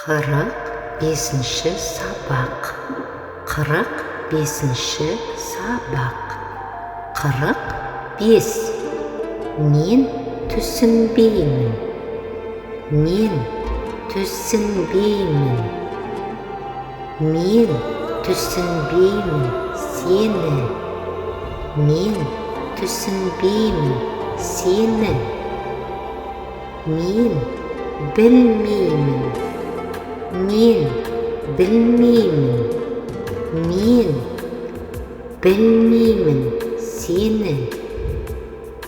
45-ші сабақ. 45-ші сабақ. 45. Мен түсінбеймін. Мен түсінбеймін. Мен түсінбеймін сені. Мен түсінбеймін сені. Мен білмеймін. Мен білмеймін. Мен білмеймін сені.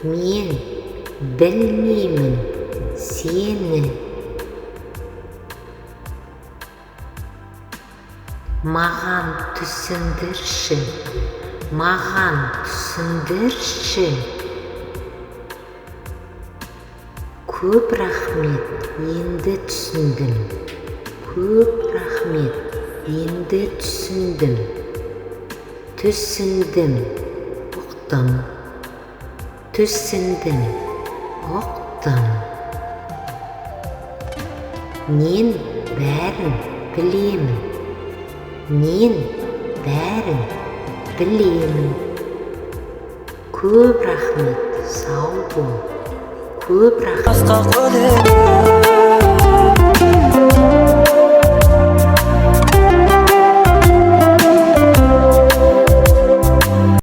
Мен білмеймін сені. Маған түсіндірші. Маған түсіндірші. Көп рахмет, енді түсіндім. Көп рахмет, енді түсіндім. Түсіндім, ұқтым. Түсіндім, ұқтым. Мен бәрін білемін. Мен бәрін білемін. Көп рахмет, сау бол. Көп рахмет.